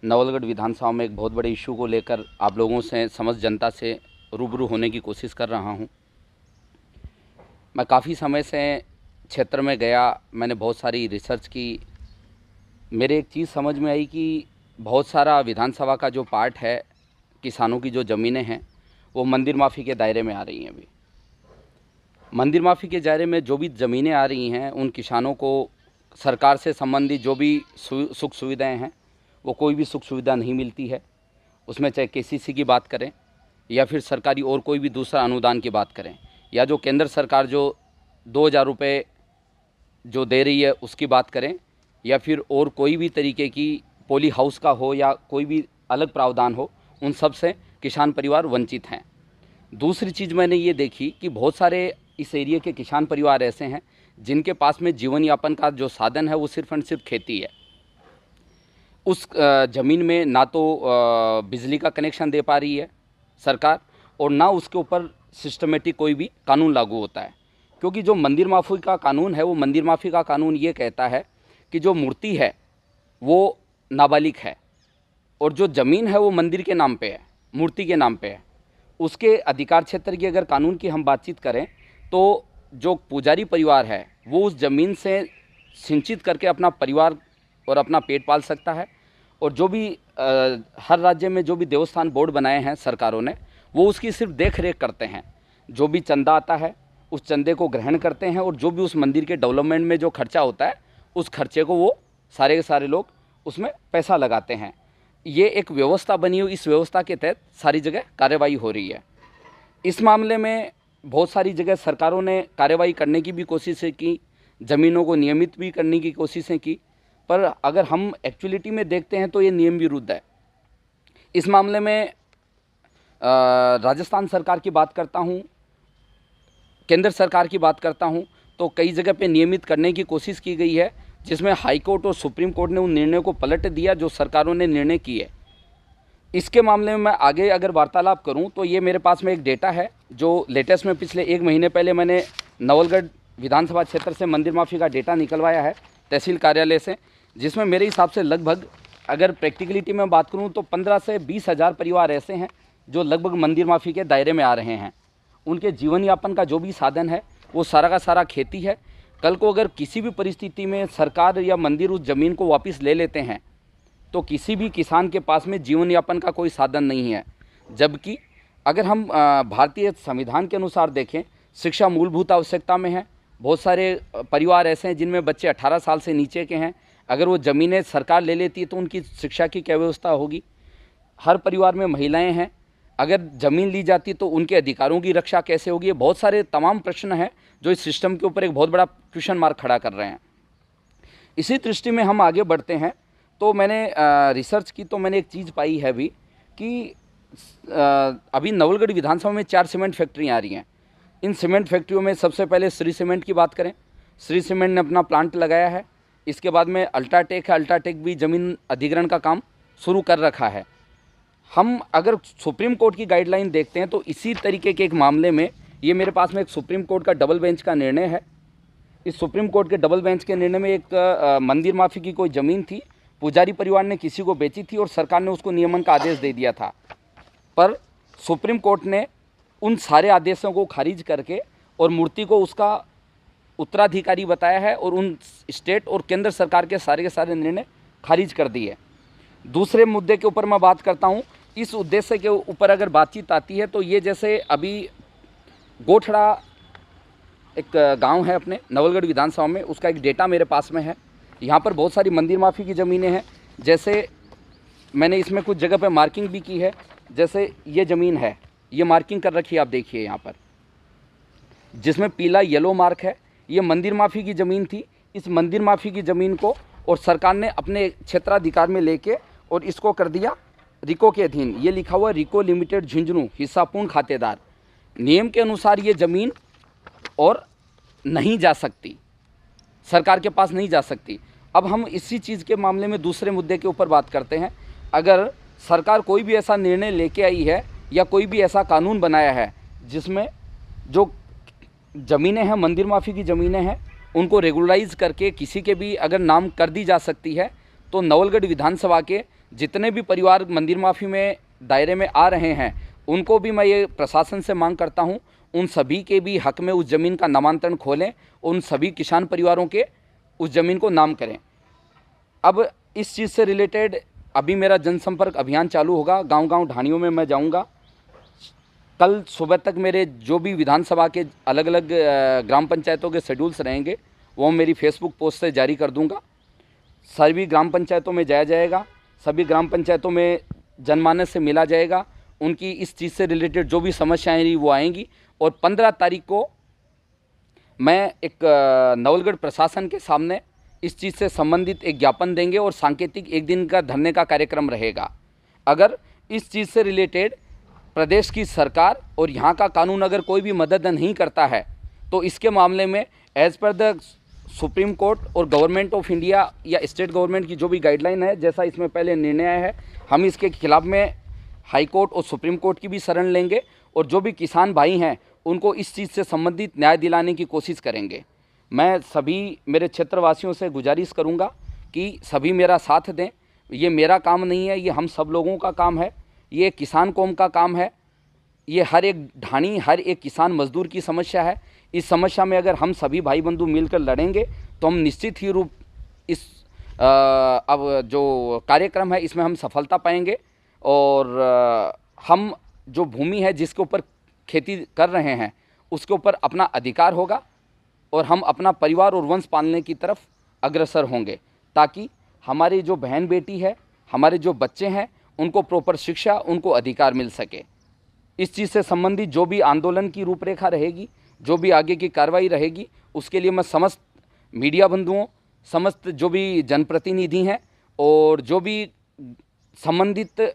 नवलगढ़ विधानसभा में एक बहुत बड़े इशू को लेकर आप लोगों से, समस्त जनता से रूबरू होने की कोशिश कर रहा हूं। मैं काफ़ी समय से क्षेत्र में गया, मैंने बहुत सारी रिसर्च की। मेरे एक चीज़ समझ में आई कि बहुत सारा विधानसभा का जो पार्ट है, किसानों की जो ज़मीनें हैं, वो मंदिर माफ़ी के दायरे में आ रही हैं। अभी मंदिर माफ़ी के दायरे में जो भी ज़मीनें आ रही हैं, उन किसानों को सरकार से संबंधित जो भी सुख सुविधाएं हैं, वो कोई भी सुख सुविधा नहीं मिलती है। उसमें चाहे केसीसी की बात करें या फिर सरकारी और कोई भी दूसरा अनुदान की बात करें, या जो केंद्र सरकार जो 2000 रुपये जो दे रही है उसकी बात करें, या फिर और कोई भी तरीके की पॉली हाउस का हो या कोई भी अलग प्रावधान हो, उन सब से किसान परिवार वंचित हैं। दूसरी चीज़ मैंने ये देखी कि बहुत सारे इस एरिया के किसान परिवार ऐसे हैं जिनके पास में जीवन यापन का जो साधन है वो सिर्फ और सिर्फ खेती है। उस ज़मीन में ना तो बिजली का कनेक्शन दे पा रही है सरकार, और ना उसके ऊपर सिस्टमेटिक कोई भी कानून लागू होता है। क्योंकि जो मंदिर माफ़ी का कानून है, वो मंदिर माफ़ी का कानून ये कहता है कि जो मूर्ति है वो नाबालिग है, और जो ज़मीन है वो मंदिर के नाम पे है, मूर्ति के नाम पे है। उसके अधिकार क्षेत्र की अगर कानून की हम बातचीत करें तो जो पुजारी परिवार है वो उस ज़मीन से सिंचित करके अपना परिवार और अपना पेट पाल सकता है। और जो भी हर राज्य में जो भी देवस्थान बोर्ड बनाए हैं सरकारों ने, वो उसकी सिर्फ देख रेख करते हैं। जो भी चंदा आता है उस चंदे को ग्रहण करते हैं, और जो भी उस मंदिर के डेवलपमेंट में जो खर्चा होता है उस खर्चे को वो सारे के सारे लोग उसमें पैसा लगाते हैं। ये एक व्यवस्था बनी हुई, इस व्यवस्था के तहत सारी जगह कार्रवाई हो रही है। इस मामले में बहुत सारी जगह सरकारों ने कार्रवाई करने की भी कोशिशें की, ज़मीनों को नियमित भी करने की कोशिशें की, पर अगर हम एक्चुअलिटी में देखते हैं तो ये नियम विरुद्ध है। इस मामले में राजस्थान सरकार की बात करता हूँ, केंद्र सरकार की बात करता हूँ, तो कई जगह पे नियमित करने की कोशिश की गई है, जिसमें हाई कोर्ट और सुप्रीम कोर्ट ने उन निर्णयों को पलट दिया जो सरकारों ने निर्णय किए। इसके मामले में मैं आगे अगर वार्तालाप करूं तो ये मेरे पास में एक डेटा है जो लेटेस्ट में पिछले 1 महीने पहले मैंने नवलगढ़ विधानसभा क्षेत्र से मंदिर माफ़ी का डेटा निकलवाया है तहसील कार्यालय से, जिसमें मेरे हिसाब से लगभग, अगर प्रैक्टिकलिटी में बात करूं तो 15 से 20 हज़ार परिवार ऐसे हैं जो लगभग मंदिर माफ़ी के दायरे में आ रहे हैं। उनके जीवन यापन का जो भी साधन है वो सारा का सारा खेती है। कल को अगर किसी भी परिस्थिति में सरकार या मंदिर उस ज़मीन को वापस ले लेते हैं तो किसी भी किसान के पास में जीवन यापन का कोई साधन नहीं है। जबकि अगर हम भारतीय संविधान के अनुसार देखें, शिक्षा मूलभूत आवश्यकता में है। बहुत सारे परिवार ऐसे हैं जिनमें बच्चे 18 साल से नीचे के हैं। अगर वो ज़मीनें सरकार ले लेती है तो उनकी शिक्षा की क्या व्यवस्था होगी। हर परिवार में महिलाएं हैं, अगर ज़मीन ली जाती तो उनके अधिकारों की रक्षा कैसे होगी। ये बहुत सारे तमाम प्रश्न हैं जो इस सिस्टम के ऊपर एक बहुत बड़ा क्वेश्चन मार्क खड़ा कर रहे हैं। इसी दृष्टि में हम आगे बढ़ते हैं तो मैंने रिसर्च की तो मैंने एक चीज़ पाई है अभी कि अभी नवलगढ़ विधानसभा में 4 सीमेंट फैक्ट्रियाँ आ रही हैं। इन सीमेंट फैक्ट्रियों में सबसे पहले श्री सीमेंट की बात करें, श्री सीमेंट ने अपना प्लांट लगाया है। इसके बाद में अल्ट्राटेक है, अल्ट्राटेक भी ज़मीन अधिग्रहण का काम शुरू कर रखा है। हम अगर सुप्रीम कोर्ट की गाइडलाइन देखते हैं तो इसी तरीके के एक मामले में, ये मेरे पास में एक सुप्रीम कोर्ट का डबल बेंच का निर्णय है। इस सुप्रीम कोर्ट के डबल बेंच के निर्णय में एक मंदिर माफ़ी की कोई ज़मीन थी, पुजारी परिवार ने किसी को बेची थी और सरकार ने उसको नियमन का आदेश दे दिया था। पर सुप्रीम कोर्ट ने उन सारे आदेशों को खारिज करके और मूर्ति को उसका उत्तराधिकारी बताया है, और उन स्टेट और केंद्र सरकार के सारे निर्णय खारिज कर दिए। दूसरे मुद्दे के ऊपर मैं बात करता हूँ, इस उद्देश्य के ऊपर अगर बातचीत आती है तो ये जैसे अभी गोठड़ा एक गांव है अपने नवलगढ़ विधानसभा में, उसका एक डेटा मेरे पास में है। यहाँ पर बहुत सारी मंदिर माफ़ी की ज़मीनें हैं। जैसे मैंने इसमें कुछ जगह पे मार्किंग भी की है, जैसे ये ज़मीन है, ये मार्किंग कर रखी है आप देखिए यहाँ पर, जिसमें पीला येलो मार्क है। ये मंदिर माफ़ी की ज़मीन थी। इस मंदिर माफ़ी की ज़मीन को और सरकार ने अपने क्षेत्राधिकार में लेके और इसको कर दिया रिको के अधीन। ये लिखा हुआ रिको लिमिटेड झुंझुनू हिस्सापूर्ण खातेदार। नियम के अनुसार ये ज़मीन और नहीं जा सकती, सरकार के पास नहीं जा सकती। अब हम इसी चीज़ के मामले में दूसरे मुद्दे के ऊपर बात करते हैं। अगर सरकार कोई भी ऐसा निर्णय लेके आई है या कोई भी ऐसा कानून बनाया है जिसमें जो ज़मीनें हैं, मंदिर माफ़ी की ज़मीनें हैं, उनको रेगुलराइज करके किसी के भी अगर नाम कर दी जा सकती है, तो नवलगढ़ विधानसभा के जितने भी परिवार मंदिर माफ़ी में दायरे में आ रहे हैं उनको भी मैं ये प्रशासन से मांग करता हूँ, उन सभी के भी हक में उस ज़मीन का नामांतरण खोलें, उन सभी किसान परिवारों के उस ज़मीन को नाम करें। अब इस चीज़ से रिलेटेड अभी मेरा जनसंपर्क अभियान चालू होगा, गांव-गांव ढाणियों में मैं जाऊंगा। कल सुबह तक मेरे जो भी विधानसभा के अलग अलग ग्राम पंचायतों के शेड्यूल्स रहेंगे वो मेरी फेसबुक पोस्ट से जारी कर दूंगा। सभी ग्राम पंचायतों में जाया जाएगा, सभी ग्राम पंचायतों में जनमानस से मिला जाएगा, उनकी इस चीज़ से रिलेटेड जो भी समस्याएं रही वो आएंगी। और 15 तारीख को मैं एक नवलगढ़ प्रशासन के सामने इस चीज़ से संबंधित एक ज्ञापन देंगे और सांकेतिक एक दिन का धरने का कार्यक्रम रहेगा। अगर इस चीज़ से रिलेटेड प्रदेश की सरकार और यहाँ का कानून अगर कोई भी मदद नहीं करता है तो इसके मामले में as per the supreme court और गवर्नमेंट ऑफ इंडिया या स्टेट गवर्नमेंट की जो भी गाइडलाइन है, जैसा इसमें पहले निर्णय आया है, हम इसके खिलाफ में हाई कोर्ट और सुप्रीम कोर्ट की भी शरण लेंगे और जो भी किसान भाई हैं उनको इस चीज़ से संबंधित न्याय दिलाने की कोशिश करेंगे। मैं सभी मेरे क्षेत्रवासियों से गुजारिश करूंगा कि सभी मेरा साथ दें। ये मेरा काम नहीं है, ये हम सब लोगों का काम है, ये किसान कौम का काम है, ये हर एक ढाणी हर एक किसान मजदूर की समस्या है। इस समस्या में अगर हम सभी भाई बंधु मिलकर लड़ेंगे तो हम निश्चित ही रूप इस अब जो कार्यक्रम है इसमें हम सफलता पाएंगे और हम जो भूमि है जिसके ऊपर खेती कर रहे हैं उसके ऊपर अपना अधिकार होगा और हम अपना परिवार और वंश पालने की तरफ अग्रसर होंगे, ताकि हमारी जो बहन बेटी है, हमारे जो बच्चे हैं, उनको प्रॉपर शिक्षा, उनको अधिकार मिल सके। इस चीज़ से संबंधित जो भी आंदोलन की रूपरेखा रहेगी, जो भी आगे की कार्रवाई रहेगी, उसके लिए मैं समस्त मीडिया बंधुओं, समस्त जो भी जनप्रतिनिधि हैं और जो भी संबंधित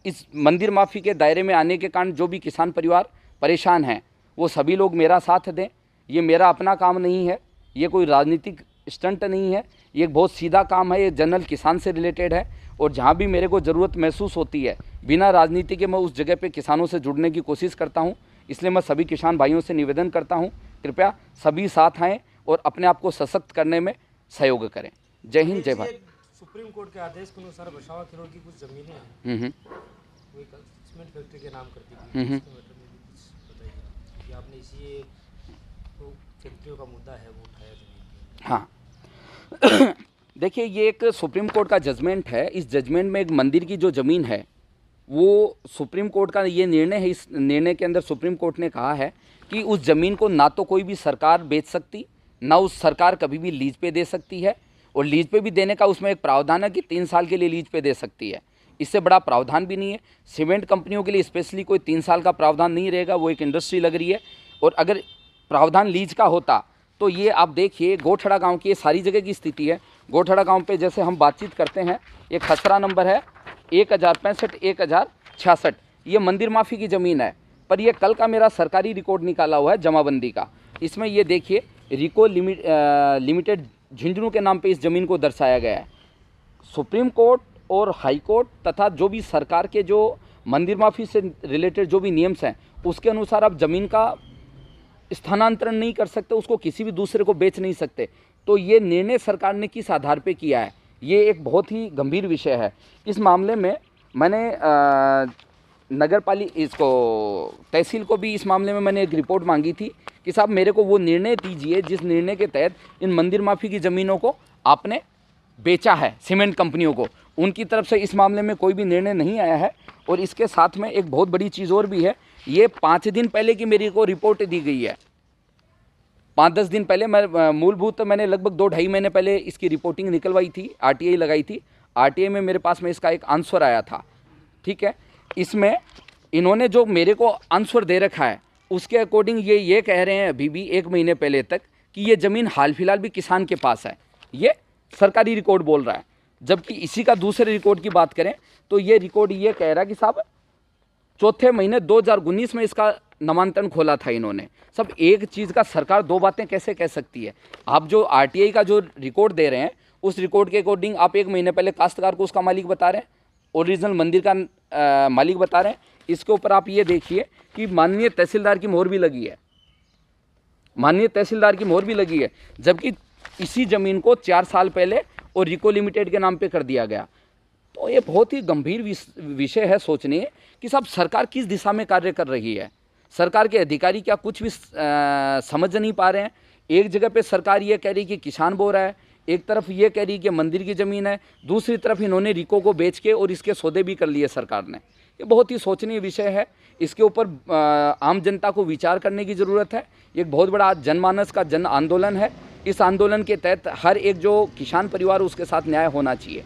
इस मंदिर माफ़ी के दायरे में आने के कारण जो भी किसान परिवार परेशान हैं, वो सभी लोग मेरा साथ दें। ये मेरा अपना काम नहीं है, ये कोई राजनीतिक स्टंट नहीं है, ये एक बहुत सीधा काम है, ये जनरल किसान से रिलेटेड है। और जहाँ भी मेरे को ज़रूरत महसूस होती है बिना राजनीति के मैं उस जगह पे किसानों से जुड़ने की कोशिश करता हूँ। इसलिए मैं सभी किसान भाइयों से निवेदन करता हूँ, कृपया सभी साथ आएँ और अपने आप को सशक्त करने में सहयोग करें। जय हिंद, जय भारत। सुप्रीम कोर्ट के आदेश के अनुसार बसावा किलो की कुछ जमीनें हैं, वही सीमेंट फैक्ट्री के नाम करती थी, बताइए कि आपने इसी तो फैक्ट्रियों का मुद्दा है वो उठाया जमीन। हाँ देखिए, ये एक सुप्रीम कोर्ट का जजमेंट है। इस जजमेंट में एक मंदिर की जो ज़मीन है वो सुप्रीम कोर्ट का ये निर्णय है। इस निर्णय के अंदर सुप्रीम कोर्ट ने कहा है कि उस ज़मीन को ना तो कोई भी सरकार बेच सकती, ना उस सरकार कभी भी लीज पे दे सकती है, और लीज पे भी देने का उसमें एक प्रावधान है कि 3 साल के लिए लीज पे दे सकती है। इससे बड़ा प्रावधान भी नहीं है। सीमेंट कंपनियों के लिए स्पेशली कोई 3 साल का प्रावधान नहीं रहेगा, वो एक इंडस्ट्री लग रही है। और अगर प्रावधान लीज का होता तो ये आप देखिए गोठड़ा गांव की ये सारी जगह की स्थिति है। गोठड़ा गांव पे जैसे हम बातचीत करते हैं, ये खसरा नंबर है 1065 1066, ये मंदिर माफ़ी की ज़मीन है। पर ये कल का मेरा सरकारी रिकॉर्ड निकाला हुआ है जमाबंदी का। इसमें ये देखिए रिको लिमिटेड झुंझुनू के नाम पे इस ज़मीन को दर्शाया गया है। सुप्रीम कोर्ट और हाई कोर्ट तथा जो भी सरकार के जो मंदिर माफ़ी से रिलेटेड जो भी नियम्स हैं उसके अनुसार आप ज़मीन का स्थानांतरण नहीं कर सकते, उसको किसी भी दूसरे को बेच नहीं सकते। तो ये निर्णय सरकार ने किस आधार पे किया है, ये एक बहुत ही गंभीर विषय है। इस मामले में मैंने नगर पालिका इसको तहसील को भी इस मामले में मैंने एक रिपोर्ट मांगी थी कि साहब मेरे को वो निर्णय दीजिए जिस निर्णय के तहत इन मंदिर माफ़ी की ज़मीनों को आपने बेचा है सीमेंट कंपनियों को। उनकी तरफ से इस मामले में कोई भी निर्णय नहीं आया है। और इसके साथ में एक बहुत बड़ी चीज़ और भी है, ये 5 दिन पहले की मेरी को रिपोर्ट दी गई है। 5-10 दिन पहले मैं मूलभूत मैंने लगभग 2-2.5 महीने पहले इसकी रिपोर्टिंग निकलवाई थी, RTI लगाई थी। RTI में मेरे पास में इसका एक आंसर आया था, ठीक है। इसमें इन्होंने जो मेरे को आंसर दे रखा है उसके अकॉर्डिंग ये कह रहे हैं अभी भी 1 महीने पहले तक कि ये ज़मीन हाल फिलहाल भी किसान के पास है। ये सरकारी रिकॉर्ड बोल रहा है। जबकि इसी का दूसरे रिकॉर्ड की बात करें तो ये रिकॉर्ड ये कह रहा है कि साहब 4 महीने 2019 में इसका नामांतरण खोला था इन्होंने। सब एक चीज़ का सरकार 2 बातें कैसे कह सकती है। आप जो RTI का जो रिकॉर्ड दे रहे हैं उस रिकॉर्ड के अकॉर्डिंग आप 1 महीने पहले काश्तकार को उसका मालिक बता रहे हैं, ओरिजिनल मंदिर का मालिक बता रहे हैं। इसके ऊपर आप ये देखिए कि माननीय तहसीलदार की मोहर भी लगी है, माननीय तहसीलदार की मोहर भी लगी है। जबकि इसी ज़मीन को 4 साल पहले और रिको लिमिटेड के नाम पे कर दिया गया। तो ये बहुत ही गंभीर विषय है सोचने कि साहब सरकार किस दिशा में कार्य कर रही है। सरकार के अधिकारी क्या कुछ भी समझ नहीं पा रहे हैं। एक जगह पे सरकार ये कह रही कि किसान बो रहा है, एक तरफ ये कह रही कि मंदिर की ज़मीन है, दूसरी तरफ इन्होंने रिको को बेच के और इसके सौदे भी कर लिए सरकार ने। ये बहुत ही सोचनीय विषय है। इसके ऊपर आम जनता को विचार करने की ज़रूरत है। एक बहुत बड़ा जनमानस का जन आंदोलन है। इस आंदोलन के तहत हर एक जो किसान परिवार उसके साथ न्याय होना चाहिए।